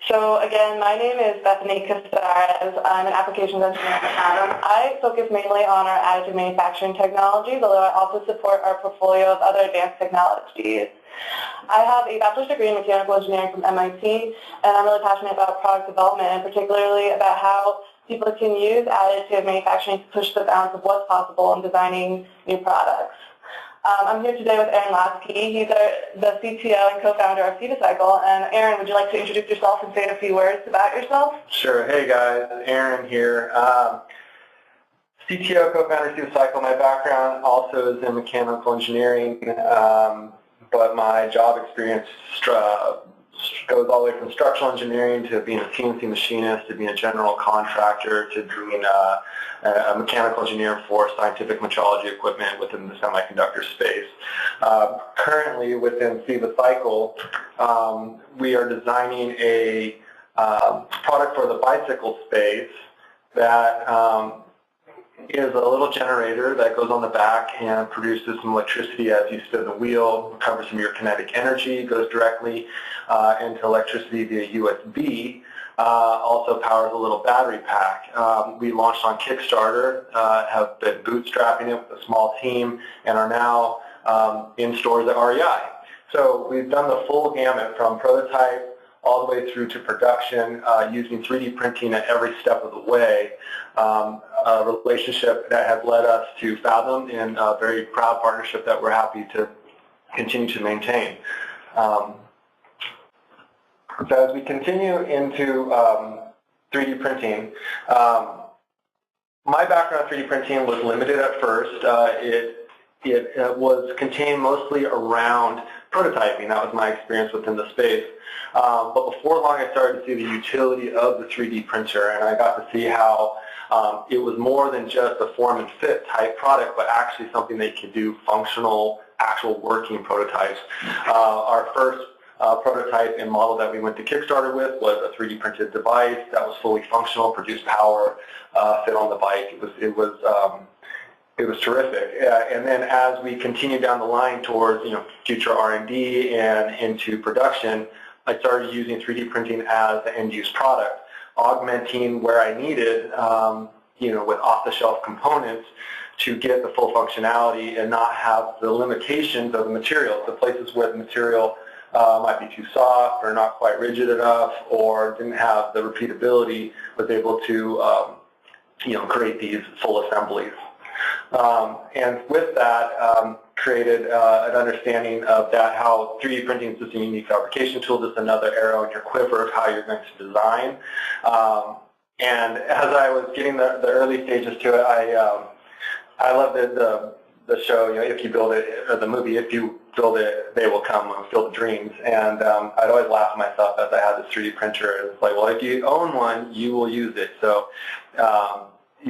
So again, my name is Bethany Casares. I'm an applications engineer at FATHOM. I focus mainly on our additive manufacturing technologies, although I also support our portfolio of other advanced technologies. I have a bachelor's degree in mechanical engineering from MIT, and I'm really passionate about product development, and particularly about how people can use additive manufacturing to push the bounds of what's possible in designing new products. I'm here today with Latzke. He's the CTO and co-founder of Versatility. And Aaron, would you like to introduce yourself and say a few words about yourself? Sure. Hey guys, Aaron here. CTO, co-founder of Versatility. My background also is in mechanical engineering, but my job experience goes all the way from structural engineering to being a CNC machinist to being a general contractor to being a mechanical engineer for scientific metrology equipment within the semiconductor space. Currently within Versatility, we are designing a product for the bicycle space that is a little generator that goes on the back and produces some electricity as you spin the wheel, recovers some of your kinetic energy, goes directly into electricity via USB, also powers a little battery pack. We launched on Kickstarter, have been bootstrapping it with a small team, and are now in stores at REI. So we've done the full gamut from prototype all the way through to production, using 3D printing at every step of the way. A relationship that has led us to FATHOM, and a very proud partnership that we're happy to continue to maintain. So as we continue into 3D printing, my background in 3D printing was limited at first. It was contained mostly around prototyping. That was my experience within the space. But before long, I started to see the utility of the 3D printer, and I got to see how it was more than just a form and fit type product, but actually something they could do functional, actual working prototypes. Our first prototype and model that we went to Kickstarter with was a 3D printed device that was fully functional, produced power, fit on the bike. It was terrific. And then as we continue down the line towards future R&D and into production, I started using 3D printing as the end-use product, augmenting where I needed, with off-the-shelf components to get the full functionality and not have the limitations of the materials. The places where the material might be too soft or not quite rigid enough or didn't have the repeatability, was able to create these full assemblies. And with that, created an understanding of that, how 3D printing is just a unique fabrication tool, just another arrow in your quiver of how you're going to design. And as I was getting the early stages to it, I love the show, If You Build It, or the movie, If You Build It, They Will Come, Field of Dreams. And I'd always laugh at myself as I had this 3D printer. It's like, well, if you own one, you will use it. So,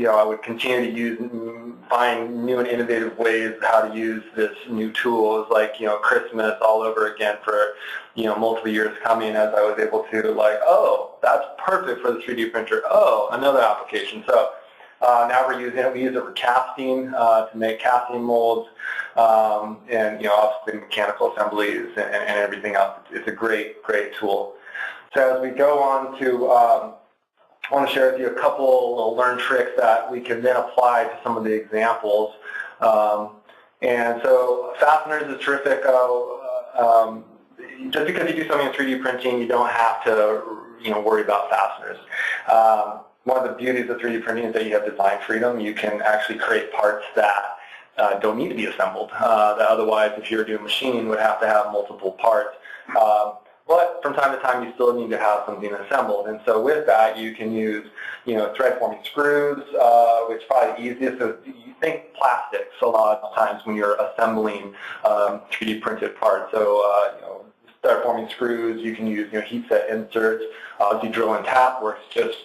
I would continue to find new and innovative ways how to use this new tool. It was like, Christmas all over again for, multiple years coming, as I was able to oh, that's perfect for the 3D printer. Oh, another application. So now we're using it. We use it for casting, to make casting molds, and, obviously mechanical assemblies and everything else. It's a great, great tool. So as we go on to, I want to share with you a couple little learned tricks that we can then apply to some of the examples. And so Fasteners is terrific. Just because you do something in 3D printing, you don't have to worry about fasteners. One of the beauties of 3D printing is that you have design freedom. You can actually create parts that don't need to be assembled, that otherwise, if you were doing machining, would have to have multiple parts. But from time to time, you still need to have something assembled. And so with that, you can use, thread-forming screws, which is probably the easiest. So you think plastics a lot of times when you're assembling 3D printed parts. So, thread-forming screws, you can use, heat set inserts. You drill and tap works just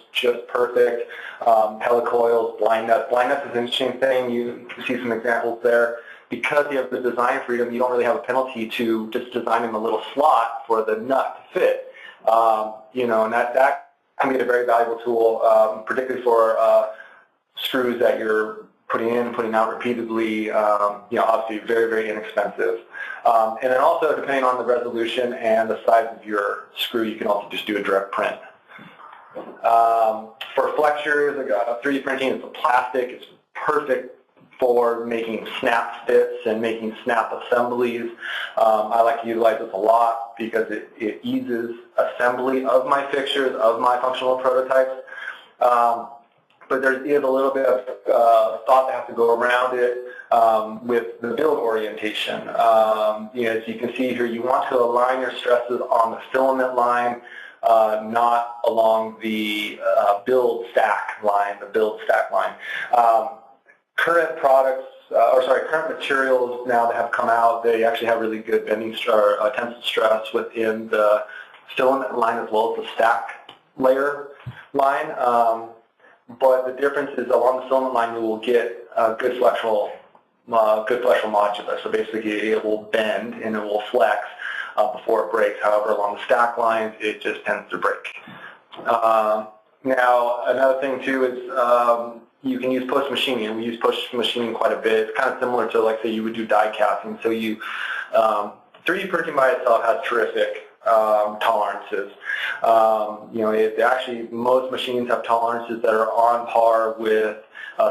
perfect. Helicoils, blind nuts. Blind nuts is an interesting thing. You can see some examples there. Because you have the design freedom, you don't really have a penalty to just designing a little slot for the nut to fit. And that can be a very valuable tool, particularly for screws that you're putting in and putting out repeatedly, obviously very, very inexpensive. And then also, depending on the resolution and the size of your screw, you can also just do a direct print. For Flexure, 3D printing is a plastic. It's perfect for making snap fits and making snap assemblies. I like to utilize this a lot because it eases assembly of my fixtures, of my functional prototypes. But there is a little bit of thought that has to go around it with the build orientation. As you can see here, you want to align your stresses on the filament line, not along the build stack line, Current products, current materials now that have come out, they actually have really good bending tensile stress within the filament line as well as the stack layer line. But the difference is along the filament line you will get good flexural modulus. So basically it will bend and it will flex before it breaks. However, along the stack lines it just tends to break. Now another thing too is you can use post-machining, and we use post-machining quite a bit. It's kind of similar to, like, say, you would do die casting. So 3D printing by itself has terrific tolerances. Actually, most machines have tolerances that are on par with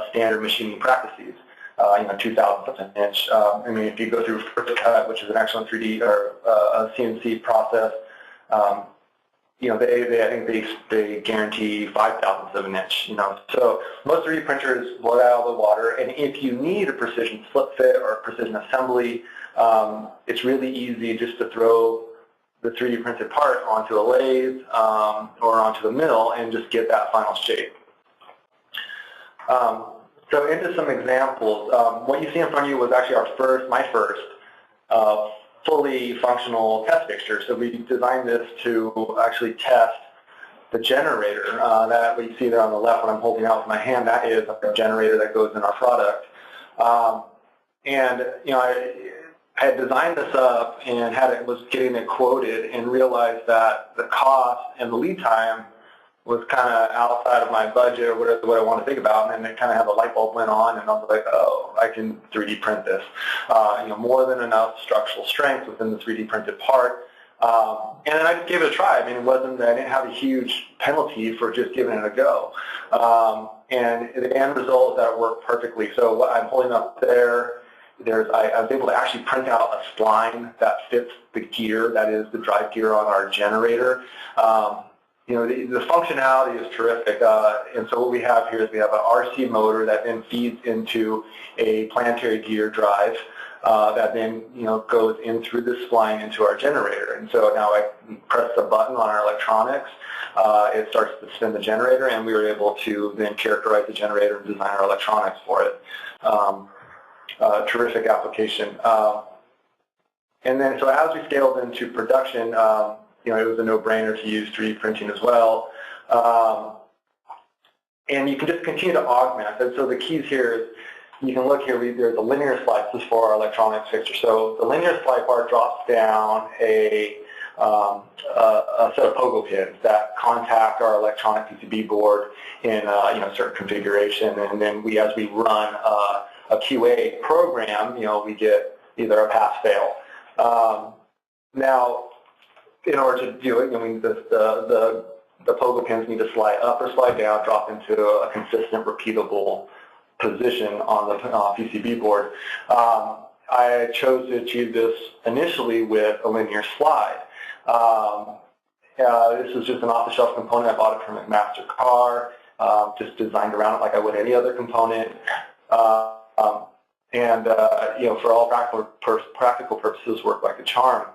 standard machining practices. 2,000ths of an inch. If you go through first cut, which is an excellent 3D or a CNC process, I think they guarantee 5,000ths of an inch. So most 3D printers blow it out of the water, and if you need a precision slip fit or a precision assembly, it's really easy just to throw the 3D printed part onto a lathe or onto the mill and just get that final shape. So into some examples. What you see in front of you was actually my first fully functional test fixture. So we designed this to actually test the generator. That what you see there on the left, what I'm holding out with my hand, that is a generator that goes in our product. I had designed this up and was getting it quoted and realized that the cost and the lead time was kind of outside of my budget or what I want to think about, and then it kind of had the light bulb went on, and I was like, oh, I can 3D print this. More than enough structural strength within the 3D printed part. And then I just gave it a try. I didn't have a huge penalty for just giving it a go. And the end result is that it worked perfectly. So what I'm holding up there, I was able to actually print out a spline that fits the gear, that is the drive gear on our generator. The functionality is terrific, and so what we have here is we have an RC motor that then feeds into a planetary gear drive that then goes in through this spline into our generator. And so now I press the button on our electronics, it starts to spin the generator, and we were able to then characterize the generator and design our electronics for it. Terrific application. And then so as we scaled into production, it was a no-brainer to use 3D printing as well. And you can just continue to augment. And so the keys here is, you can look here, there's a linear slide. This is for our electronics fixture. So the linear slide bar drops down a set of pogo pins that contact our electronic PCB board in certain configuration. And then as we run a QA program, we get either a pass-fail. Now, in order to do it, the pogo pins need to slide up or slide down, drop into a consistent, repeatable position on the PCB board. I chose to achieve this initially with a linear slide. This is just an off-the-shelf component. I bought it from a McMaster car, just designed around it like I would any other component. For all practical purposes, worked like a charm.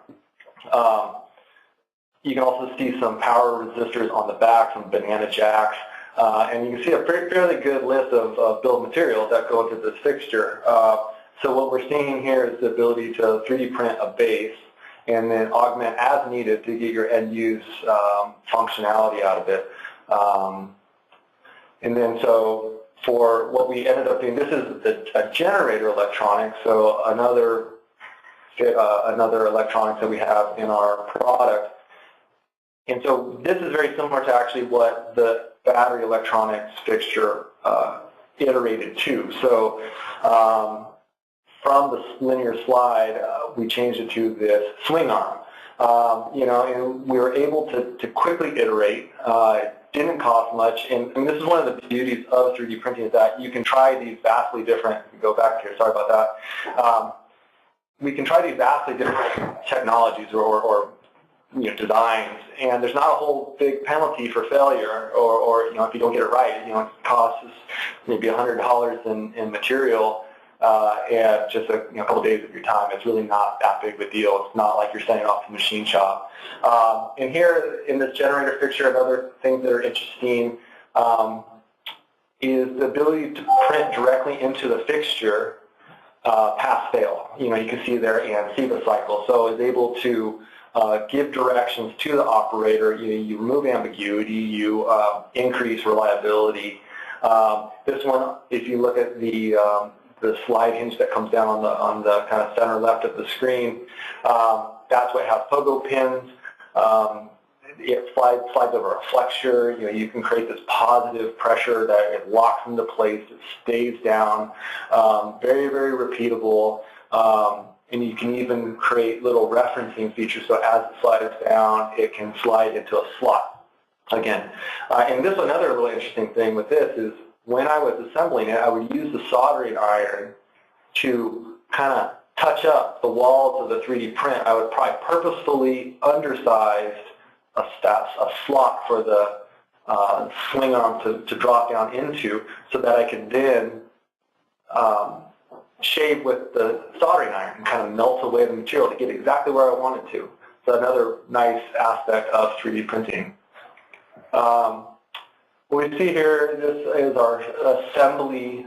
You can also see some power resistors on the back, some banana jacks, and you can see a fairly good list of bill of materials that go into this fixture. So what we're seeing here is the ability to 3D print a base and then augment as needed to get your end-use functionality out of it. And then so for what we ended up doing, this is a generator electronic, so another electronics that we have in our product. And so this is very similar to actually what the battery electronics fixture iterated too. So from the linear slide, we changed it to this swing arm. And we were able to quickly iterate. It didn't cost much, and I mean, this is one of the beauties of 3D printing is that you can try these vastly different. Go back here. Sorry about that. We can try these vastly different technologies or designs, and there's not a whole big penalty for failure, or if you don't get it right, it costs maybe $100 in material. And just a couple days of your time. It's really not that big of a deal. It's not like you're sending it off to the machine shop. And here in this generator fixture, and other things that are interesting is the ability to print directly into the fixture pass-fail. You can see there and see the cycle. So it's able to give directions to the operator. You remove ambiguity. You increase reliability. This one, if you look at the slide hinge that comes down on the kind of center left of the screen, that's what has pogo pins. It slides over a flexure. You can create this positive pressure that it locks into place. It stays down. Very, very repeatable. And you can even create little referencing features. So as it slides down, it can slide into a slot again. And this another really interesting thing with this is, when I was assembling it, I would use the soldering iron to kind of touch up the walls of the 3D print. I would probably purposefully undersize a slot for the swing arm to drop down into, so that I could then shave with the soldering iron and kind of melt away the material to get exactly where I wanted to. So another nice aspect of 3D printing. What we see here, this is our assembly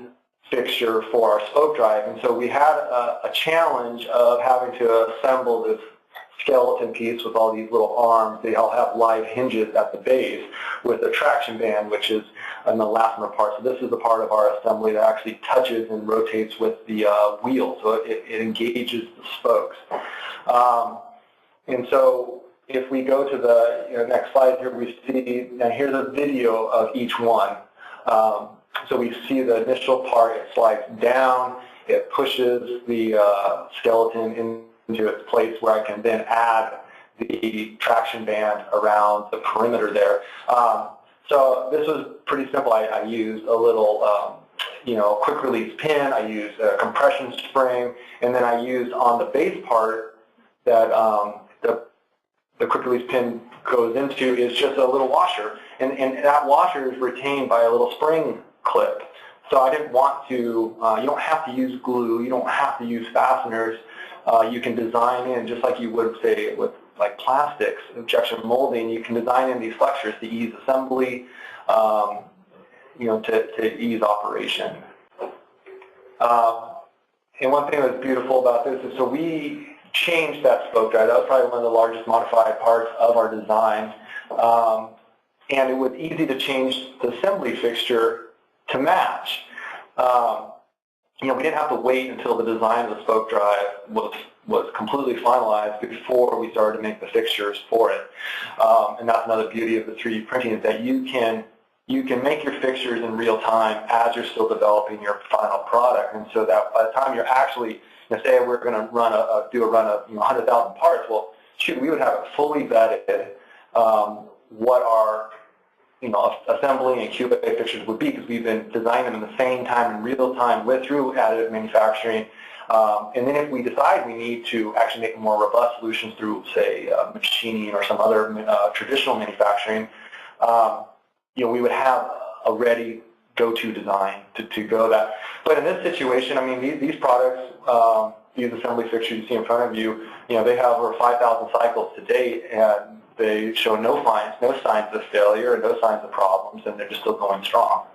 fixture for our spoke drive, and so we had a challenge of having to assemble this skeleton piece with all these little arms. They all have live hinges at the base with a traction band, which is an elastomer part. So this is the part of our assembly that actually touches and rotates with the wheel, so it engages the spokes. And so if we go to the next slide here, we see, now here's a video of each one. So we see the initial part, it slides down, it pushes the skeleton into its place where I can then add the traction band around the perimeter there. So this was pretty simple. I used a little quick release pin, I used a compression spring, and then I used on the base part that the quick release pin goes into is just a little washer, and that washer is retained by a little spring clip. So I didn't want to, you don't have to use glue, you don't have to use fasteners. You can design in, just like you would say with like plastics, injection molding, you can design in these flexures to ease assembly, to ease operation. And one thing that's beautiful about this is, so we changed that spoke drive. That was probably one of the largest modified parts of our design. And it was easy to change the assembly fixture to match. We didn't have to wait until the design of the spoke drive was completely finalized before we started to make the fixtures for it. And that's another beauty of the 3D printing, is that you can make your fixtures in real time as you're still developing your final product. And so that by the time you're actually, say we're going to do a run of 100,000 parts, well, shoot, we would have it fully vetted what our assembly and QA fixtures would be, because we've been designing them in the same time in real time through additive manufacturing. And then if we decide we need to actually make more robust solutions through, say, machining or some other traditional manufacturing, we would have a ready go-to design to go that. But in this situation, I mean, these products, these assembly fixtures you see in front of you, they have over 5,000 cycles to date, and they show no signs of failure and no signs of problems, and they're just still going strong.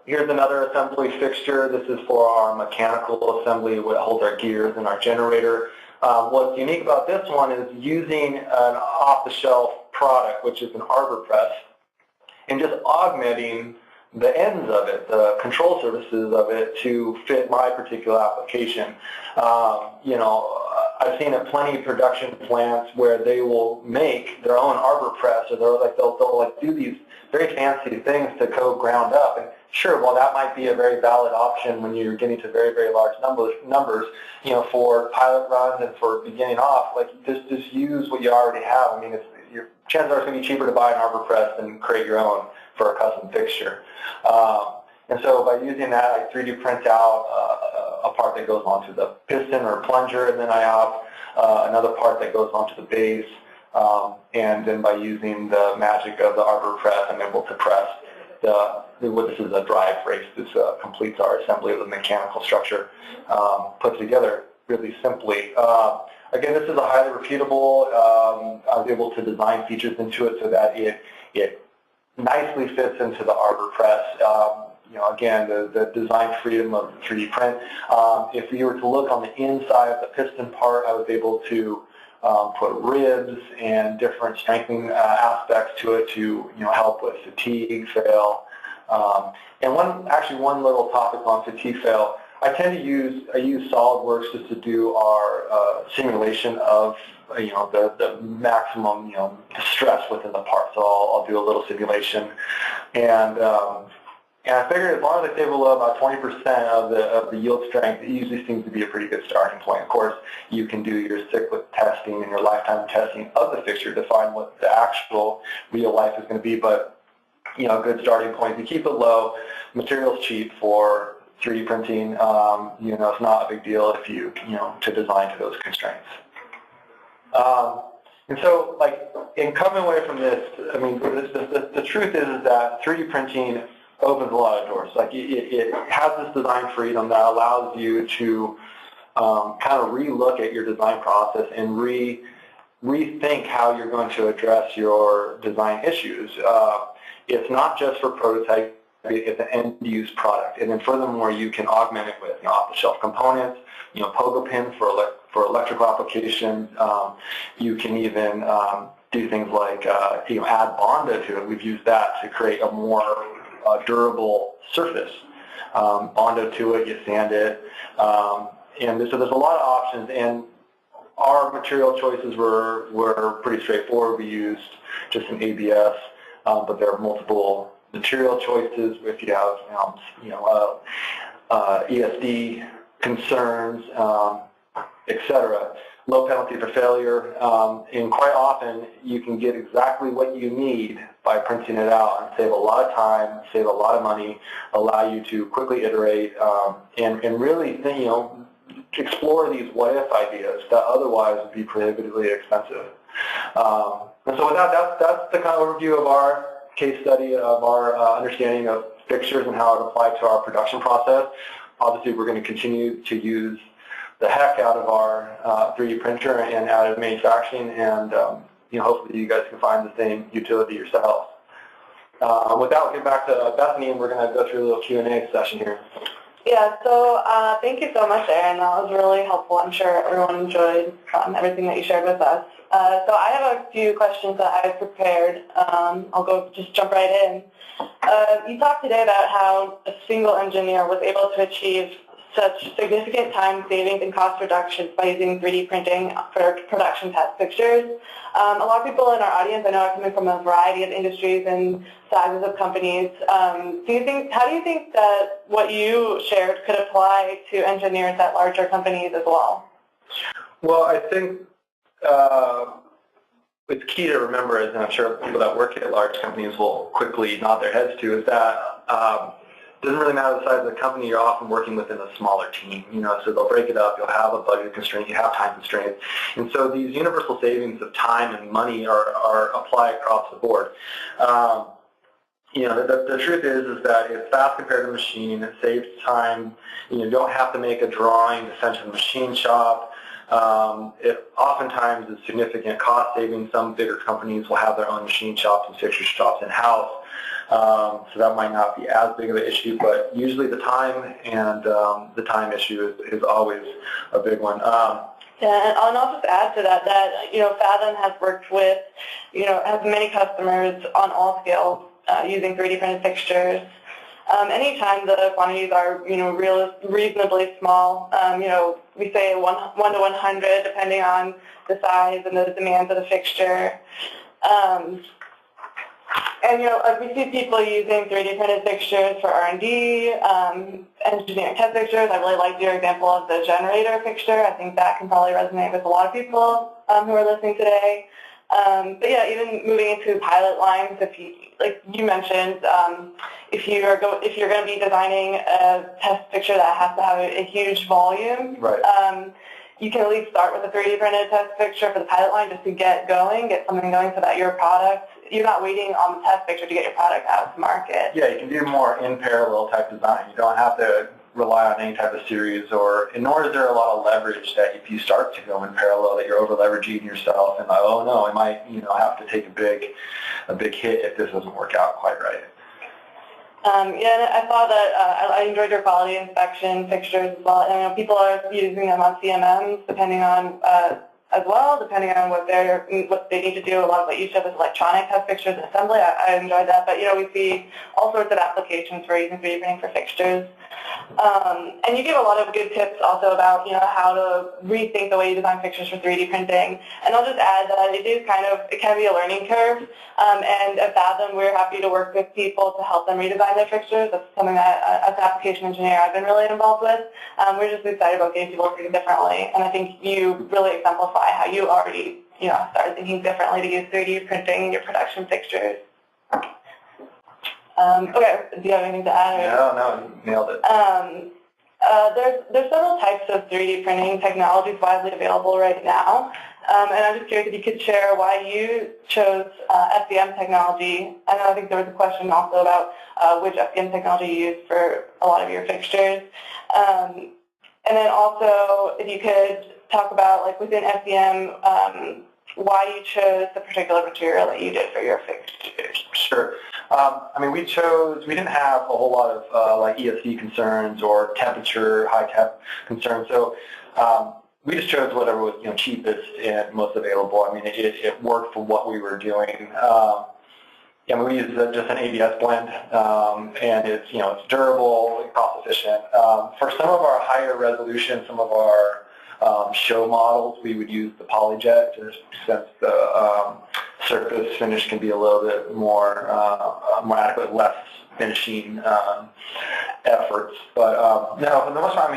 Here's another assembly fixture. This is for our mechanical assembly, what holds our gears and our generator. What's unique about this one is using an off-the-shelf product, which is an arbor press, and just augmenting the ends of it, the control surfaces of it, to fit my particular application. I've seen at plenty of production plants where they will make their own arbor press, or they'll like do these very fancy things to code ground up. And sure, while that might be a very valid option when you're getting to very, very large numbers, you know, for pilot runs and for beginning off, like just use what you already have. I mean, your chances are it's going to be cheaper to buy an arbor press than create your own for a custom fixture. And so by using that, I 3D print out a part that goes onto the piston or plunger, and then I have another part that goes onto the base. And then by using the magic of the arbor press, I'm able to press this is a drive brace. This completes our assembly of the mechanical structure put together really simply. Again, this is a highly repeatable. I was able to design features into it so that it nicely fits into the arbor press. You know, again, the design freedom of the 3D print. If you were to look on the inside of the piston part, I was able to put ribs and different strengthening aspects to it to help with fatigue, fail. And one little topic on fatigue fail. I use SolidWorks just to do our simulation of the maximum stress within the part. So I'll do a little simulation, and I figured as long as I stay below about 20% of the yield strength, it usually seems to be a pretty good starting point. Of course, you can do your cyclic testing and your lifetime testing of the fixture to find what the actual real life is going to be. But a good starting point. If you keep it low, material's cheap for 3D printing. It's not a big deal if you to design to those constraints. And so, like, in coming away from this, I mean, the truth is that 3D printing opens a lot of doors. Like, it has this design freedom that allows you to kind of re-look at your design process and rethink how you're going to address your design issues. It's not just for prototype, it's an end-use product. And then furthermore, you can augment it with off-the-shelf components, pogo pins for electrical applications. You can even do things like add Bondo to it. We've used that to create a more durable surface. Bondo to it, you sand it. And so there's a lot of options, and our material choices were pretty straightforward. We used just an ABS, but there are multiple material choices if you have ESD concerns, etc. Low penalty for failure, and quite often you can get exactly what you need by printing it out and save a lot of time, save a lot of money, allow you to quickly iterate, and really explore these what-if ideas that otherwise would be prohibitively expensive. And so with that, that's the kind of overview of our case study, of our understanding of fixtures and how it applied to our production process. Obviously, we're going to continue to use the heck out of our 3D printer and out of manufacturing, and hopefully you guys can find the same utility yourselves. With that, we'll get back to Bethany, and we're going to go through a little Q&A session here. Yeah, so thank you so much, Aaron. That was really helpful. I'm sure everyone enjoyed everything that you shared with us. So I have a few questions that I've prepared. I'll just jump right in. You talked today about how a single engineer was able to achieve such significant time savings and cost reductions by using 3D printing for production test fixtures. A lot of people in our audience, I know, are coming from a variety of industries and sizes of companies. How do you think that what you shared could apply to engineers at larger companies as well? Well, I think it's key to remember, and I'm sure people that work at large companies will quickly nod their heads to, is that it doesn't really matter the size of the company. You're often working within a smaller team, so they'll break it up. You'll have a budget constraint. You have time constraints. And so these universal savings of time and money are applied across the board. The truth is that it's fast compared to machining. It saves time. You don't have to make a drawing to send to the machine shop. It oftentimes is significant cost savings. Some bigger companies will have their own machine shops and fixture shops in-house. So that might not be as big of an issue, but usually the time and the time issue is always a big one. Yeah, and I'll just add to that FATHOM has worked with, has many customers on all scales using 3D printed fixtures. Anytime the quantities are, reasonably small, we say 1 to 100 depending on the size and the demands of the fixture. And we see people using 3D printed fixtures for R&D, engineering test fixtures. I really liked your example of the generator fixture. I think that can probably resonate with a lot of people who are listening today. But yeah, even moving into pilot lines, like you mentioned, if you're going to be designing a test fixture that has to have a huge volume, right. You can at least start with a 3D printed test fixture for the pilot line just to get something going so that your product, you're not waiting on the test fixture to get your product out to market. Yeah, you can do more in parallel type design. You don't have to rely on any type of series, nor is there a lot of leverage that if you start to go in parallel that you're over leveraging yourself and like, oh no, I might have to take a big hit if this doesn't work out quite right. Yeah, and I saw that I enjoyed your quality inspection fixtures as well. And people are using them on CMMs depending on what they need to do. A lot of what you said was electronic test fixtures and assembly. I enjoyed that, but we see all sorts of applications for using 3D printing for fixtures. And you gave a lot of good tips also about how to rethink the way you design fixtures for 3D printing. And I'll just add that it can be a learning curve. And at FATHOM, we're happy to work with people to help them redesign their fixtures. That's something that, as an application engineer, I've been really involved with. We're just excited about getting people thinking differently. And I think you really exemplify how you already started thinking differently to use 3D printing in your production fixtures. Okay, do you have anything to add? No, you nailed it. There's several types of 3D printing technologies widely available right now. And I'm just curious if you could share why you chose SPM technology. And I think there was a question also about which SPM technology you use for a lot of your fixtures. And then also, if you could talk about, within SPM, why you chose the particular material that you did for your fixtures. Sure. We didn't have a whole lot of ESD concerns or temperature, high temp concerns. So we just chose whatever was cheapest and most available. It worked for what we were doing. We used just an ABS blend, and it's durable, cost efficient. For some of our higher resolution, some of our show models, we would use the polyjet, just since the surface finish can be a little bit more adequate, less finishing efforts. But no, for the most part,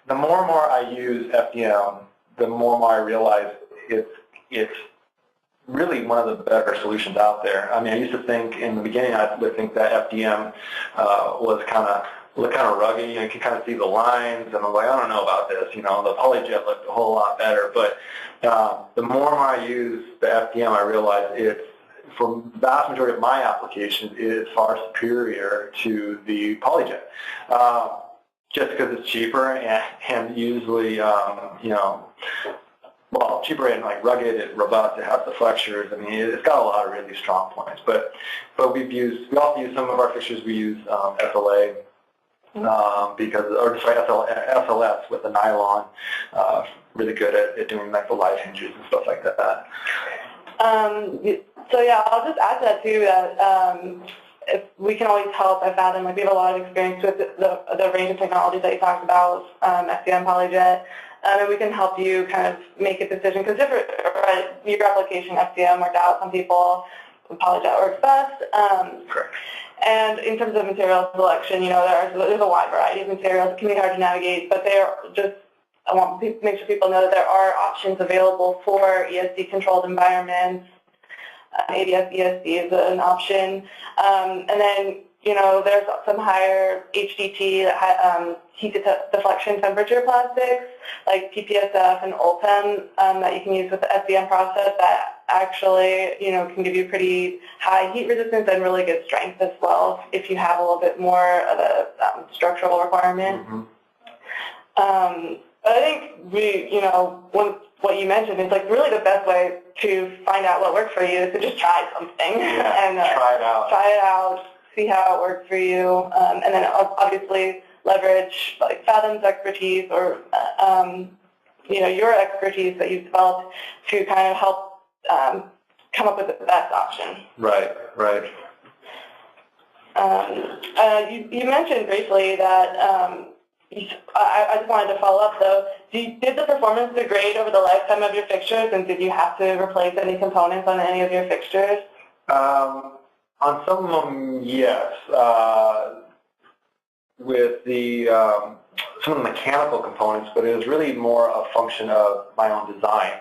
the more and more I use FDM, the more and more I realize it's really one of the better solutions out there. I used to think in the beginning, I would think that FDM was looked kind of rugged. You can kind of see the lines, and I'm like, I don't know about this. The polyjet looked a whole lot better. But the more and more I use the FDM, I realize for the vast majority of my applications, it is far superior to the polyjet. Just because it's cheaper and usually, cheaper and rugged and robust. It has the flexures. It's got a lot of really strong points. But we also use some of our fixtures. We use SLA. SLS with the nylon, really good at doing the live hinges and stuff like that. So yeah, I'll just add to that too that if we can always help at FATHOM. We have a lot of experience with the range of technologies that you talked about, SPM, polyjet, and we can help you kind of make a decision because your application SPM worked out. Some people polyjet works best. Correct. And in terms of material selection, there's a wide variety of materials. It can be hard to navigate, but I want to make sure people know that there are options available for ESD-controlled environments. ABS ESD is an option. And then, there's some higher HDT, heat deflection temperature plastics, like PPSF and ULPEM, that you can use with the SPM process that actually, can give you pretty high heat resistance and really good strength as well if you have a little bit more of a structural requirement. Mm-hmm. I think what you mentioned is really the best way to find out what works for you is to just try something and try it out, see how it works for you, and then obviously leverage FATHOM's expertise or your expertise that you've developed to kind of help come up with the best option. Right. You mentioned briefly that, I just wanted to follow up though, did the performance degrade over the lifetime of your fixtures, and did you have to replace any components on any of your fixtures? On some of them, yes. With the some of the mechanical components, but it was really more a function of my own design.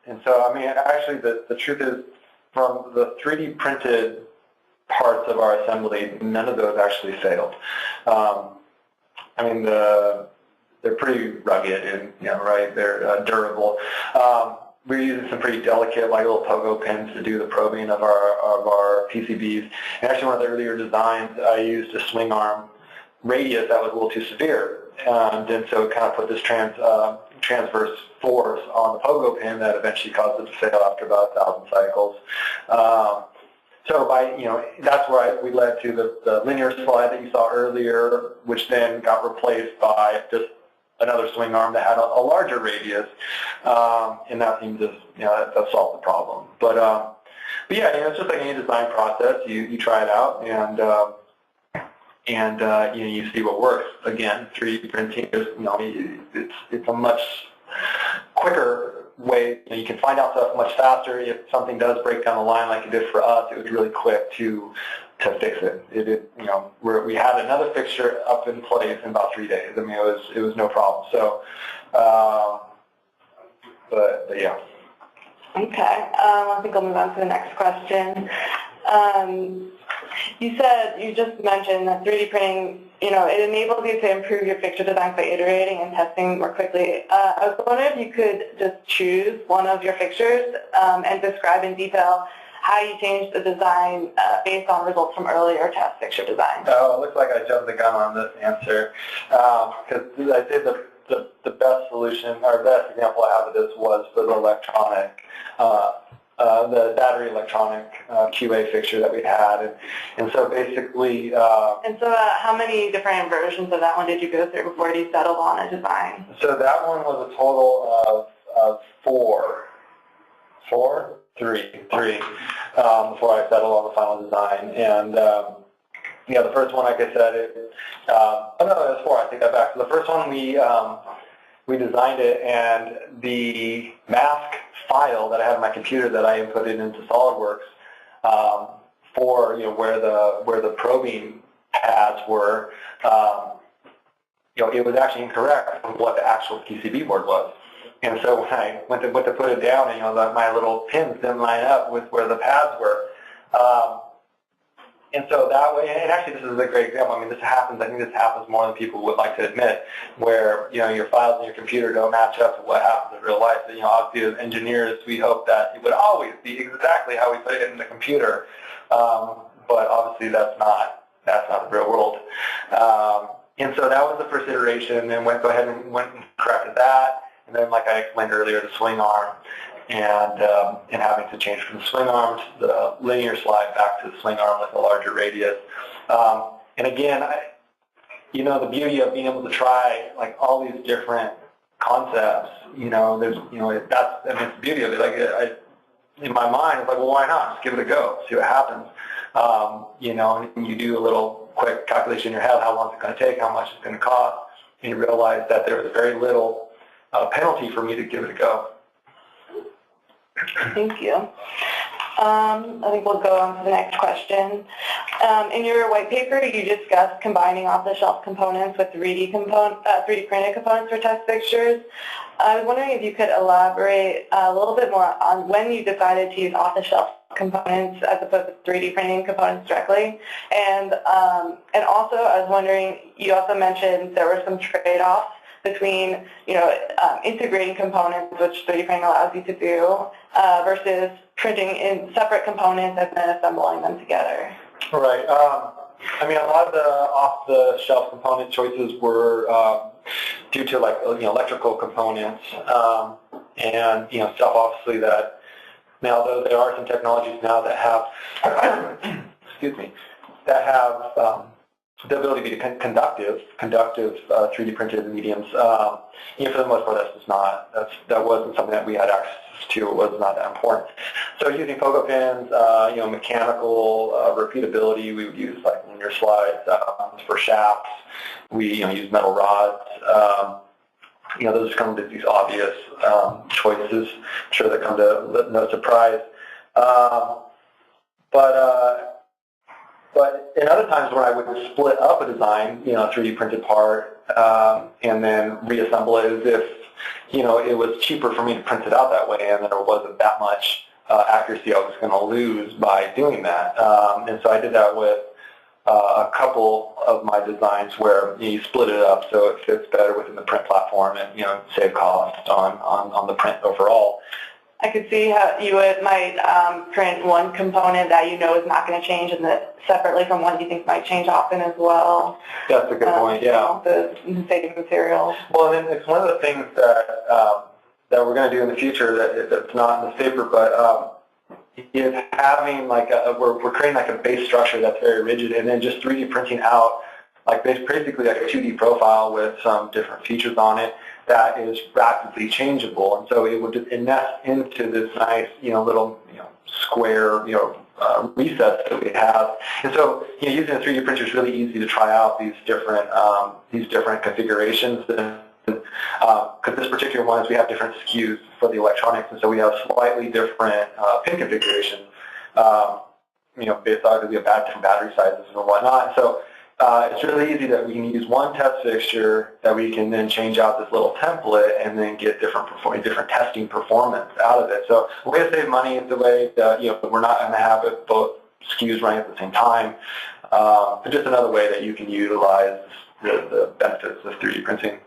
And so, I mean, actually, the truth is, from the 3D printed parts of our assembly, none of those actually failed. I mean, they're pretty rugged and, right, they're durable. We're using some pretty delicate, like little pogo pins to do the probing of our PCBs. And actually, one of the earlier designs, I used a swing arm radius that was a little too severe, and so it kind of put this transverse force on the pogo pin that eventually caused it to fail after about 1,000 cycles. So that's where we led to the linear slide that you saw earlier, which then got replaced by just another swing arm that had a larger radius, and that seemed to that solved the problem. But yeah, it's just like any design process. You try it out, and you see what works. Again, 3D printing is it's a much quicker way. You can find out stuff much faster. If something does break down the line like it did for us, it was really quick to fix it. We had another fixture up in place in about 3 days. I mean, it was no problem. So, but yeah. Okay. I think I'll move on to the next question. You just mentioned that 3D printing, it enables you to improve your fixture design by iterating and testing more quickly. I was wondering if you could just choose one of your fixtures and describe in detail how you changed the design based on results from earlier test fixture design. Oh, it looks like I jumped the gun on this answer, because I think the best solution, or best example I have of this was for the electronic, the battery electronic QA fixture that we had, and so basically. And so, how many different versions of that one did you go through before you settled on a design? So that one was a total of three, before I settled on the final design. And the first one, like I said, oh no, it was 4. I take that back. So the first one we designed it, and the mask file that I had on my computer that I inputted into SolidWorks for where the probing pads were, it was actually incorrect from what the actual PCB board was. And so when I went to put it down, and my little pins didn't line up with where the pads were. And so that way, and actually this is a great example. I mean, I think this happens more than people would like to admit, where, your files in your computer don't match up to what happens in real life. Obviously as engineers, we hope that it would always be exactly how we put it in the computer. But obviously that's not the real world. And so that was the first iteration, and then went and corrected that. And then, like I explained earlier, the swing arm, and having to change from the swing arm to the linear slide back to the swing arm with a larger radius. And again, the beauty of being able to try like all these different concepts, there's, that's the beauty of it. Like in my mind, it's like, well, why not? Just give it a go, see what happens. And you do a little quick calculation in your head, how long it's going to take, how much it's going to cost, and you realize that there was very little penalty for me to give it a go. Thank you. I think we'll go on to the next question. In your white paper, you discussed combining off-the-shelf components with 3D printed components for test fixtures. I was wondering if you could elaborate a little bit more on when you decided to use off-the-shelf components as opposed to 3D printing components directly. And also, I was wondering, you also mentioned there were some trade-offs between, integrating components, which 3D printing allows you to do, versus printing in separate components and then assembling them together. Right. I mean, a lot of the off-the-shelf component choices were due to electrical components, and stuff obviously that now, though there are some technologies now that have, excuse me, that have the ability to be conductive 3D printed mediums. For the most part, that wasn't something that we had access to. It was not that important. So using focal pins, mechanical repeatability, we would use like linear slides for shafts. We use metal rods. Those come to these obvious choices. I'm sure that come to no surprise. But in other times when I would split up a design, 3D printed part, and then reassemble it as if, it was cheaper for me to print it out that way, and there wasn't that much accuracy I was going to lose by doing that. And so I did that with a couple of my designs where you split it up so it fits better within the print platform and, save cost on the print overall. I could see how you might print one component that is not going to change, and that separately from one you think might change often as well. That's a good point. Yeah. The saving materials. Well, and it's one of the things that we're going to do in the future that's not in this paper, but is having we're creating like a base structure that's very rigid, and then just 3D printing out basically like a 2D profile with some different features on it that is rapidly changeable, and so it would nest into this nice, little, square, recess that we have. And so, using a 3D printer is really easy to try out these different configurations. Because this particular one is we have different SKUs for the electronics, and so we have slightly different pin configurations. Based on because we have different battery sizes and whatnot. So it's really easy that we can use one test fixture that we can then change out this little template and then get different testing performance out of it. So the way to save money is the way that we're not going to have both SKUs running at the same time. But just another way that you can utilize the benefits of 3D printing.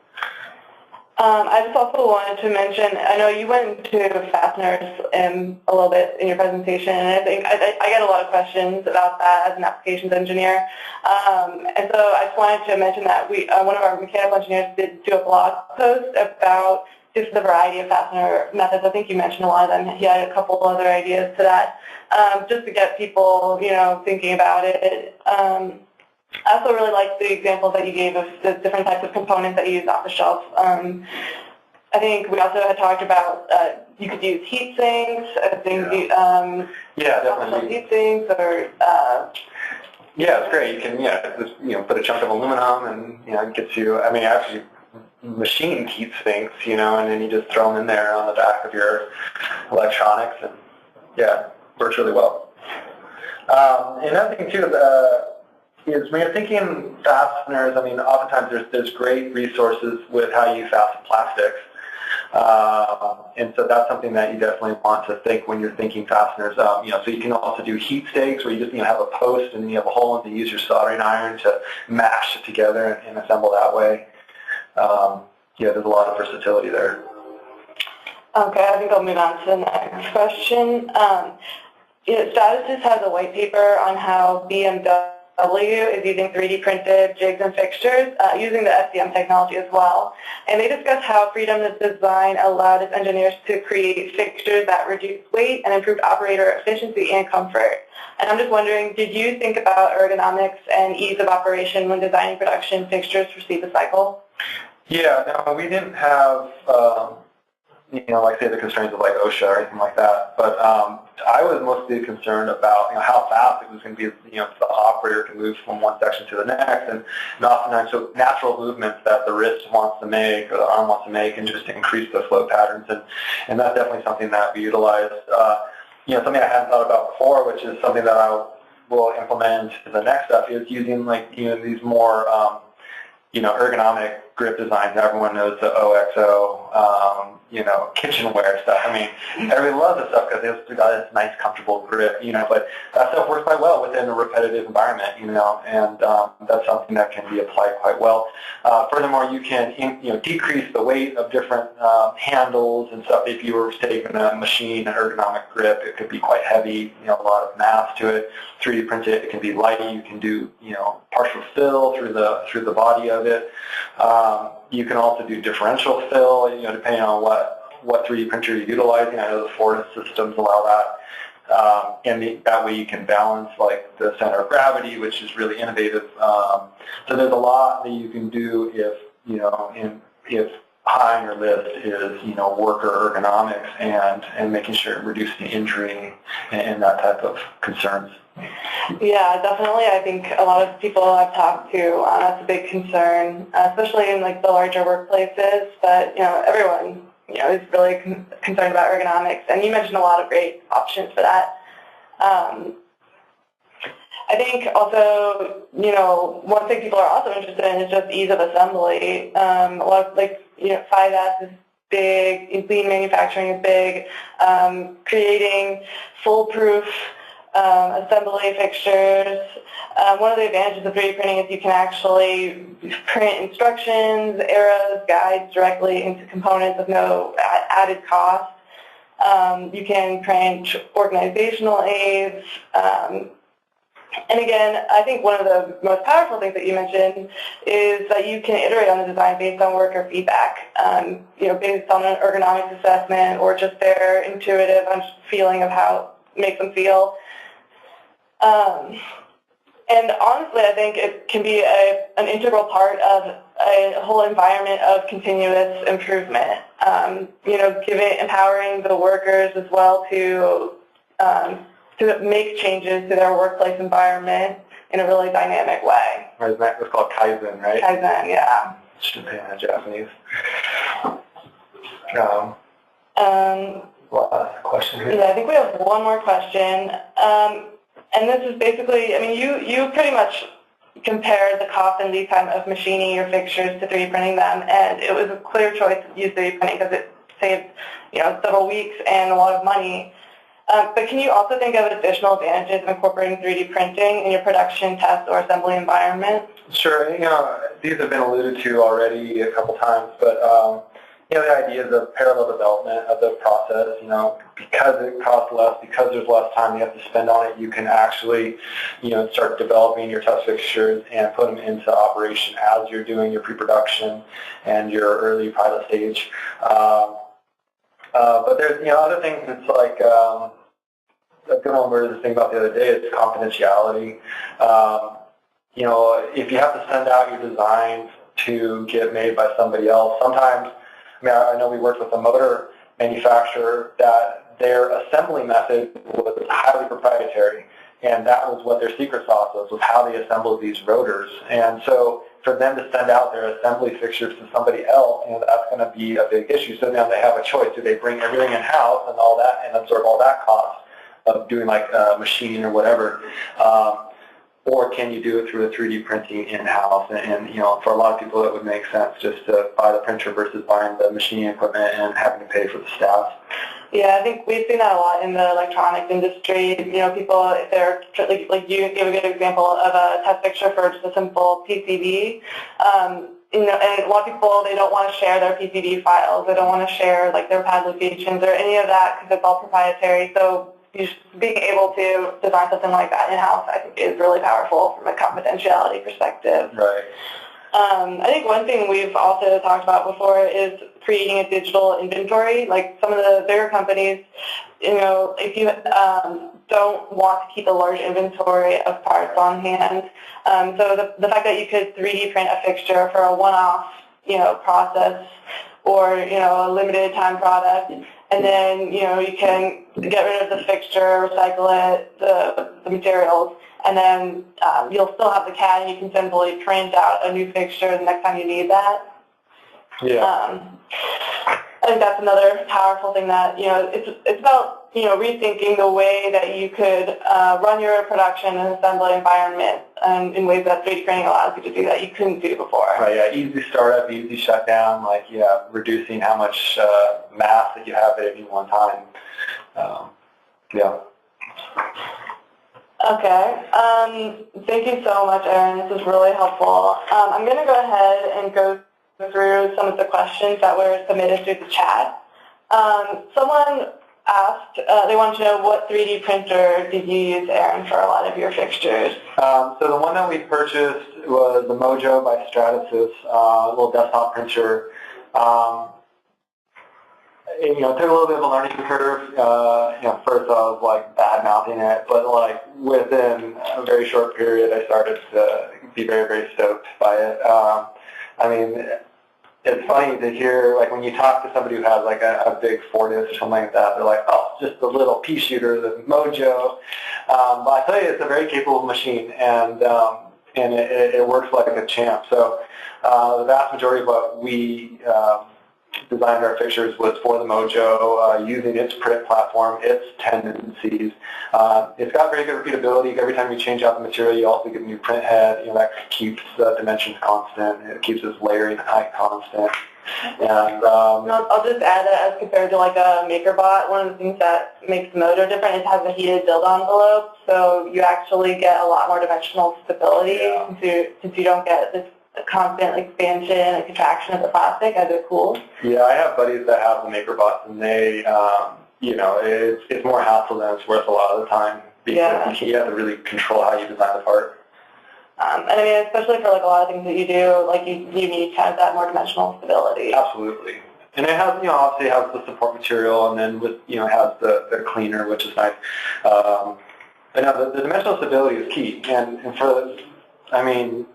I just also wanted to mention, I know you went into fasteners a little bit in your presentation, and I think I get a lot of questions about that as an applications engineer. And so I just wanted to mention that one of our mechanical engineers did do a blog post about just the variety of fastener methods. I think you mentioned a lot of them. He had a couple other ideas to that, just to get people, thinking about it. I also really like the examples that you gave of the different types of components that you use off the shelf. I think we also had talked about you could use heat sinks, yeah, definitely. Heat sinks, or yeah, it's great. You can just put a chunk of aluminum, and it gets you. I mean, actually machined heat sinks, and then you just throw them in there on the back of your electronics, and yeah, works really well. Another thing too is when you're thinking fasteners, I mean, oftentimes there's great resources with how you fasten plastics. And so that's something that you definitely want to think when you're thinking fasteners. So you can also do heat stakes where you just have a post and you have a hole and you use your soldering iron to mash it together and assemble that way. Yeah, there's a lot of versatility there. Okay, I think I'll move on to the next question. Stratasys has a white paper on how BMW is using 3D printed jigs and fixtures using the SPM technology as well. And they discuss how freedom of design allowed its engineers to create fixtures that reduce weight and improved operator efficiency and comfort. And I'm just wondering, did you think about ergonomics and ease of operation when designing production fixtures for the cycle? Yeah, no, we didn't have like say the constraints of like OSHA or anything like that. But I was mostly concerned about how fast it was going to be. The operator can move from one section to the next, and oftentimes so natural movements that the wrist wants to make or the arm wants to make, and just increase the flow patterns. And that's definitely something that we utilized. Something I hadn't thought about before, which is something that I will implement to the next step, is using these more ergonomic grip designs. Everyone knows the OXO, kitchenware stuff. I mean, everybody loves this stuff because it's got this nice, comfortable grip, but that stuff works quite well within a repetitive environment, and that's something that can be applied quite well. Furthermore, you can, decrease the weight of different handles and stuff. If you were taking a machine, an ergonomic grip, it could be quite heavy, a lot of mass to it. 3D print it can be light. You can do, partial fill through the body of it. You can also do differential fill, depending on what 3D printer you're utilizing. I know the Ford systems allow that. And that way you can balance like the center of gravity, which is really innovative. So there's a lot that you can do if high on your list is, worker ergonomics and making sure it reduces the injury and that type of concerns. Yeah, definitely. I think a lot of people I've talked to, that's a big concern, especially in like the larger workplaces. But everyone, is really concerned about ergonomics, and you mentioned a lot of great options for that. I think also, one thing people are also interested in is just ease of assembly. A lot of 5S is big, lean manufacturing is big, creating foolproof assembly fixtures. One of the advantages of 3D printing is you can actually print instructions, arrows, guides directly into components with no added cost. You can print organizational aids. And again, I think one of the most powerful things that you mentioned is that you can iterate on the design based on worker feedback, based on an ergonomics assessment or just their intuitive feeling of how it makes them feel. And honestly, I think it can be an integral part of a whole environment of continuous improvement. Empowering the workers as well to make changes to their workplace environment in a really dynamic way. Right, it's called Kaizen, right? Kaizen, yeah. Japan, Japanese. Last question here. Yeah, I think we have one more question. And this is basically, you pretty much compared the cost and lead time of machining your fixtures to 3D printing them, and it was a clear choice to use 3D printing because it saved, several weeks and a lot of money. But can you also think of additional advantages of incorporating 3D printing in your production, test, or assembly environment? Sure. These have been alluded to already a couple times, but the idea is of parallel development of the process. Because it costs less, because there's less time you have to spend on it, you can actually, start developing your test fixtures and put them into operation as you're doing your pre-production and your early pilot stage. But there's, other things. It's like a good one we were just thinking about the other day. It's confidentiality. If you have to send out your designs to get made by somebody else, sometimes. I know we worked with a motor manufacturer that their assembly method was highly proprietary, and that was what their secret sauce was how they assembled these rotors. And so for them to send out their assembly fixtures to somebody else, that's going to be a big issue. So now they have a choice. Do they bring everything in-house and all that and absorb all that cost of doing like machining or whatever? Or can you do it through a 3D printing in-house? And for a lot of people, it would make sense just to buy the printer versus buying the machining equipment and having to pay for the staff. Yeah, I think we've seen that a lot in the electronics industry. People, if they're, like you gave a good example of a test fixture for just a simple PCB. And a lot of people, they don't want to share their PCB files. They don't want to share their pad locations or any of that because it's all proprietary. So being able to design something like that in-house, I think, is really powerful from a confidentiality perspective. Right. I think one thing we've also talked about before is creating a digital inventory. Like some of the bigger companies, if you don't want to keep a large inventory of parts on hand, so the fact that you could 3D print a fixture for a one-off, process or, a limited time product, and then, you can get rid of the fixture, recycle it, the materials, and then you'll still have the CAD and you can simply print out a new fixture the next time you need that. Yeah. I think that's another powerful thing that, it's about, rethinking the way that you could run your production and assembly environment in ways that 3D printing allows you to do that you couldn't do before. Right, yeah, easy startup, easy shutdown, reducing how much mass that you have at any one time. Yeah. Okay. Thank you so much, Erin. This is really helpful. I'm going to go ahead and go through some of the questions that were submitted through the chat. Someone asked, they wanted to know what 3D printer did you use, Erin, for a lot of your fixtures? So the one that we purchased was the Mojo by Stratasys, a little desktop printer. It took a little bit of a learning curve. First I was bad-mouthing it, but within a very short period I started to be very, very stoked by it. it's funny to hear, like when you talk to somebody who has like a big Fortis or something like that, they're like, oh, just the little pea shooter, the Mojo. But I tell you, it's a very capable machine, and it works like a champ. So the vast majority of what we designed our fixtures was for the Mojo, using its print platform, its tendencies. It's got very good repeatability. Every time you change out the material, you also get a new print head. You know, that keeps the dimensions constant. It keeps its layering height constant. And I'll just add that as compared to like a MakerBot, one of the things that makes the Mojo different is it has a heated build envelope, so you actually get a lot more dimensional stability since you don't get this constant expansion and contraction of the plastic as it cools. Yeah, I have buddies that have the MakerBots, and they, you know, it's more hassle than it's worth a lot of the time because you have to really control how you design the part. And I mean, especially for like a lot of things that you do, like you need kind of that more dimensional stability. Absolutely. And it has, you know, obviously it has the support material, and then with, you know, it has the cleaner, which is nice. But no, the dimensional stability is key, and for, I mean,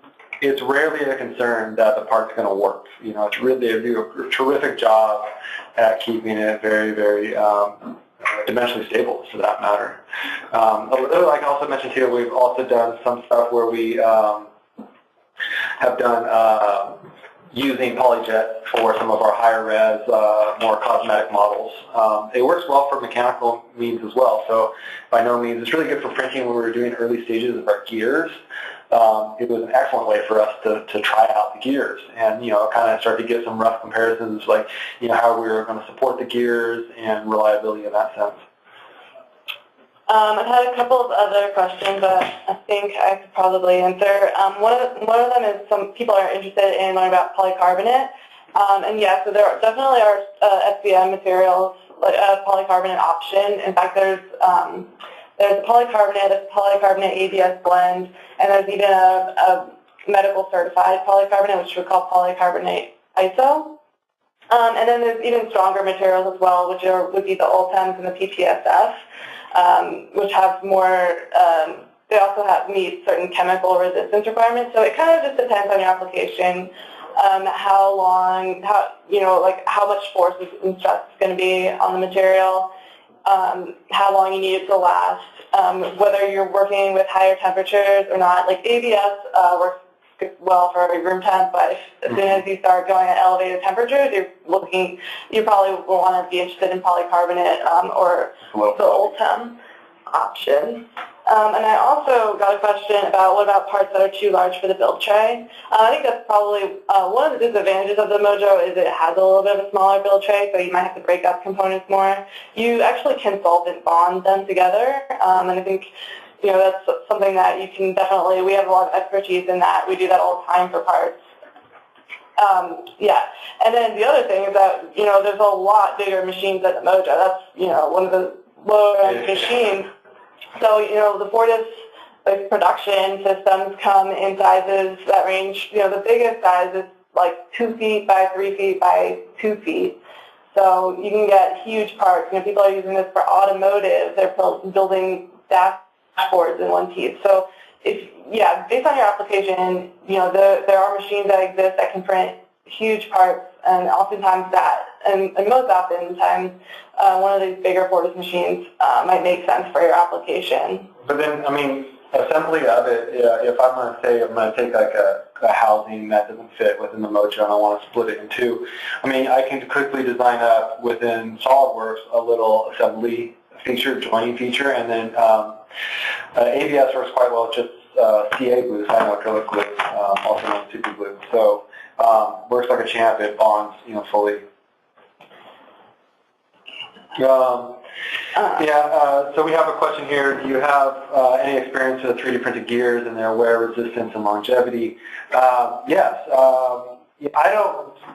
it's rarely a concern that the part's going to work. You know, it's really, they do a terrific job at keeping it very, very dimensionally stable, for that matter. Like I also mentioned here, we've also done some stuff where we have done using PolyJet for some of our higher res, more cosmetic models. It works well for mechanical means as well, so by no means, it's really good for printing when we were doing early stages of our gears. It was an excellent way for us to try out the gears and, you know, kind of start to get some rough comparisons, like, you know, how we were going to support the gears and reliability in that sense. I've had a couple of other questions that I think I could probably answer. One of them is some people are interested in learning about polycarbonate. And yeah, so there definitely are SPM materials, like a polycarbonate option. In fact, there's a polycarbonate ABS blend, and there's even a medical certified polycarbonate, which we call polycarbonate ISO. And then there's even stronger materials as well, which would be the ULTEMs and the PPSF, which have more, they also meet certain chemical resistance requirements. So it kind of just depends on your application, how long, how much force and stress is going to be on the material, how long you need it to last, whether you're working with higher temperatures or not. Like ABS works well for room temp, but as soon as you start going at elevated temperatures, you probably will want to be interested in polycarbonate or the ULTEM option. And I also got a question about what about parts that are too large for the build tray. I think that's probably one of the disadvantages of the Mojo is it has a little bit of a smaller build tray, so you might have to break up components more. You actually can solvent bond them together, and I think, you know, that's something that you can definitely, we have a lot of expertise in that. We do that all the time for parts. Yeah, and then the other thing is that, you know, there's a lot bigger machines than the Mojo. That's, you know, one of the lower-end machines. So, you know, the Fortis production systems come in sizes that range, you know, the biggest size is like 2 feet by 3 feet by 2 feet. So you can get huge parts. You know, people are using this for automotive. They're building dashboards in one piece. So, based on your application, you know, there are machines that exist that can print huge parts, and oftentimes and most oftentimes, one of these bigger Fortis machines might make sense for your application. But then, I mean, assembly of it, if I'm going to say I'm going to take like a housing that doesn't fit within the Mojo and I want to split it in two, I mean, I can quickly design up within SolidWorks a little assembly feature, joining feature, and then ABS works quite well with just CA glue, cyanoacrylic glue, also known as super glue. So works like a champ. It bonds, you know, fully. So we have a question here. Do you have any experience with 3D printed gears and their wear resistance and longevity? Yes. I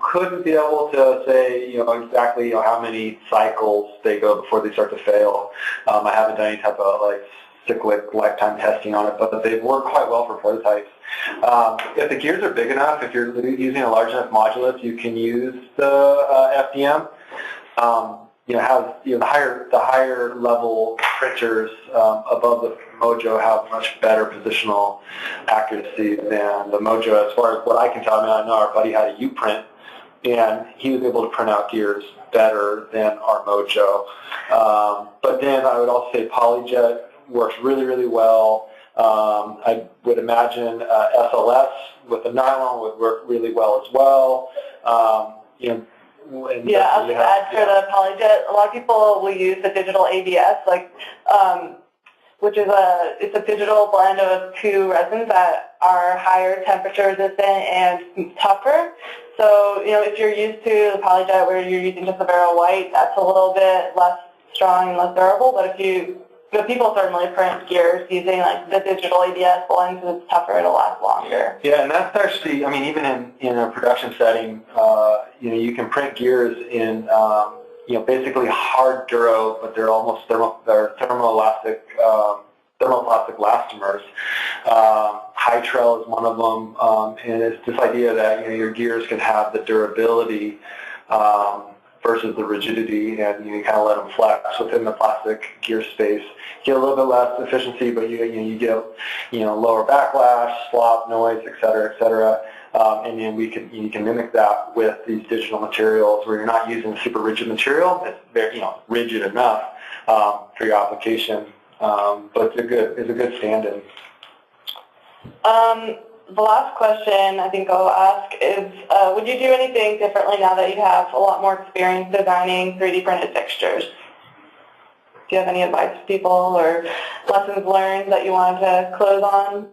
couldn't be able to say, you know, exactly, you know, how many cycles they go before they start to fail. I haven't done any type of like cyclic lifetime testing on it, but they work quite well for prototypes. If the gears are big enough, if you're using a large enough modulus, you can use the FDM. You know, the higher level printers above the Mojo have much better positional accuracy than the Mojo. As far as what I can tell, I mean, I know our buddy had a U-print, and he was able to print out gears better than our Mojo. But then I would also say PolyJet works really, really well. I would imagine SLS with the nylon would work really well as well. Yeah, I'll just add for the PolyJet, a lot of people will use the digital ABS, which is it's a digital blend of two resins that are higher temperature resistant and tougher. So, if you're used to the PolyJet where you're using just the Vero White, that's a little bit less strong and less durable. But people certainly print gears using the digital ABS blends, because it's tougher, it'll last longer. Yeah, and that's actually, even in a production setting, you can print gears in, basically hard duro, but they're almost thermoplastic elastomers. Hytrel is one of them, and it's this idea that your gears can have the durability versus the rigidity, and you kind of let them flex within the plastic gear space. You get a little bit less efficiency, but you get lower backlash, slop, noise, et cetera, and then you can mimic that with these digital materials where you're not using super rigid material. It's very rigid enough for your application, but it's a good stand-in. The last question I think I'll ask is, would you do anything differently now that you have a lot more experience designing 3D printed fixtures? Do you have any advice for people or lessons learned that you wanted to close on?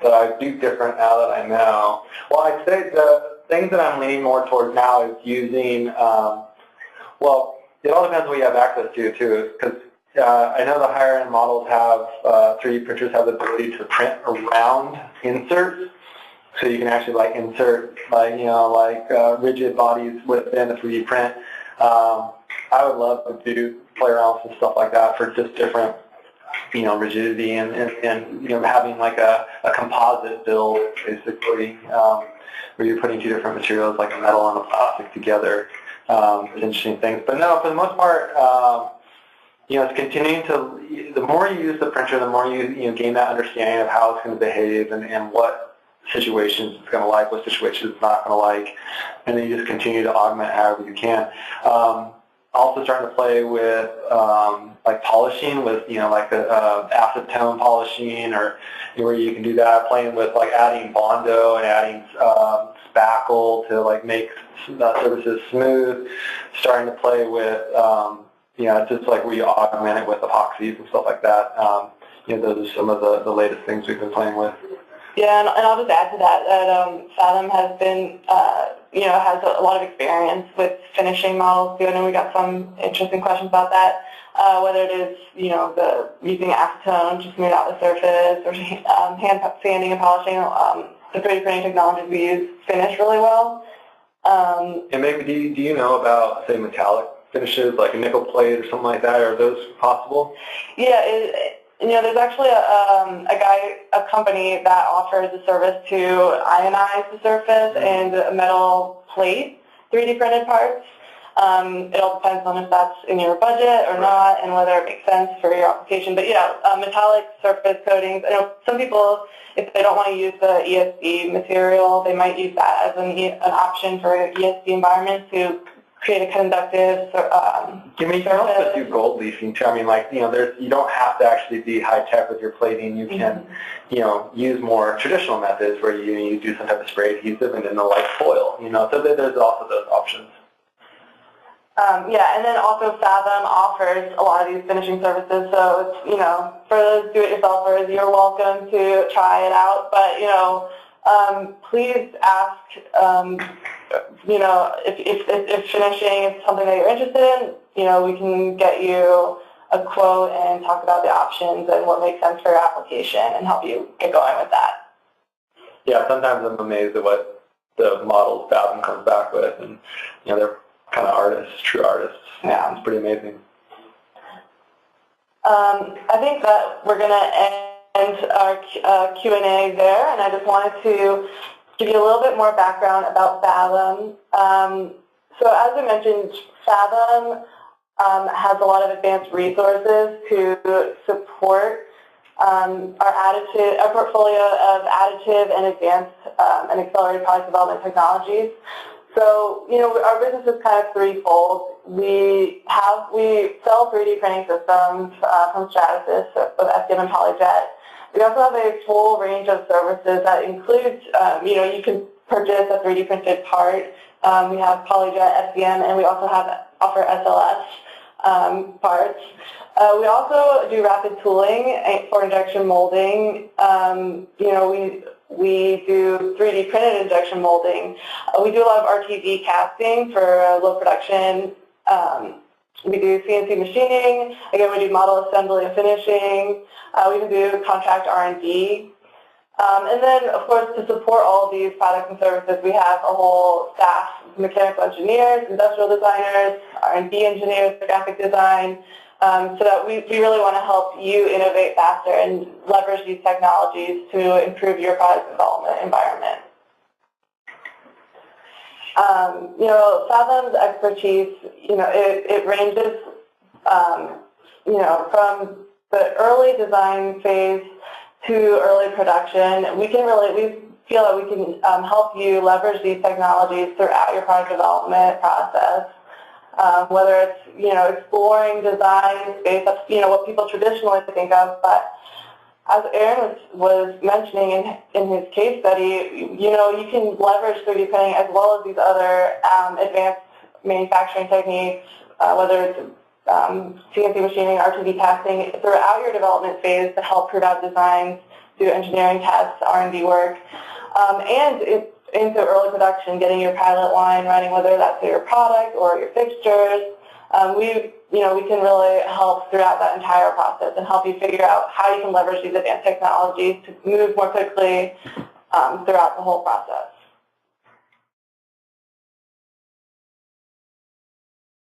That I do different now that I know. Well, I'd say the things that I'm leaning more towards now is using, it all depends what you have access to, too, because I know the higher-end models have, 3D printers have the ability to print around inserts, so you can actually insert rigid bodies within a 3D print. I would love to play around with some stuff like that for just different, rigidity and having a composite build, basically, where you're putting two different materials like a metal and a plastic together. Interesting things, but no, for the most part. It's continuing to, the more you use the printer, the more you gain that understanding of how it's going to behave and what situations it's going to like, what situations it's not going to like, and then you just continue to augment however you can. Also starting to play with polishing with, acetone polishing, or where you can do that, playing with adding Bondo and adding spackle to make surfaces smooth, starting to play with just where you augment it with epoxies and stuff like that. Those are some of the latest things we've been playing with. Yeah, and I'll just add to that FATHOM has been, has a lot of experience with finishing models too, and we got some interesting questions about that. Whether it is, using acetone to smooth out the surface, or hand sanding and polishing, the 3D printing technologies we use finish really well. And maybe do you know about, say, metallic finishes, like a nickel plate or something like that? Are those possible? Yeah, there's actually a company that offers a service to ionize the surface and a metal plate, 3D printed parts. It all depends on if that's in your budget or not, and whether it makes sense for your application. But yeah, metallic surface coatings. I know some people, if they don't want to use the ESD material, they might use that as an option for ESD environments to create a conductive you can also do gold leafing too. You don't have to actually be high tech with your plating. You can, use more traditional methods where you do some type of spray adhesive and then the light foil. So there's also those options. Yeah, and then also FATHOM offers a lot of these finishing services. So it's, for those do-it-yourselfers, you're welcome to try it out. But please ask. If finishing is something that you're interested in, we can get you a quote and talk about the options and what makes sense for your application and help you get going with that. Yeah, sometimes I'm amazed at what the models FATHOM comes back with, and they're kind of artists, true artists. Yeah, it's pretty amazing. I think that we're going to end our Q&A there, and I just wanted to give you a little bit more background about FATHOM. So as I mentioned, FATHOM has a lot of advanced resources to support our portfolio of additive and advanced and accelerated product development technologies. So, our business is kind of threefold. We sell 3D printing systems from Stratasys with SPM and PolyJet. We also have a full range of services that includes, you can purchase a 3D printed part. We have PolyJet, SPM, and we also offer SLS parts. We also do rapid tooling for injection molding. We do 3D printed injection molding. We do a lot of RTD casting for low production. We do CNC machining. Again, we do model assembly and finishing. We even do contract R&D. And then, of course, to support all of these products and services, we have a whole staff of mechanical engineers, industrial designers, R&D engineers, graphic design, so that we really want to help you innovate faster and leverage these technologies to improve your product development environment. FATHOM's expertise, it ranges, from the early design phase to early production. We feel that we can help you leverage these technologies throughout your product development process. Whether it's, exploring designs based on, what people traditionally think of, but as Aaron was mentioning in his case study, you can leverage 3D printing as well as these other advanced manufacturing techniques, whether it's CNC machining, RTD casting, throughout your development phase to help prove out designs, do engineering tests, R&D work, and into early production, getting your pilot line running, whether that's your product or your fixtures. We can really help throughout that entire process and help you figure out how you can leverage these advanced technologies to move more quickly throughout the whole process.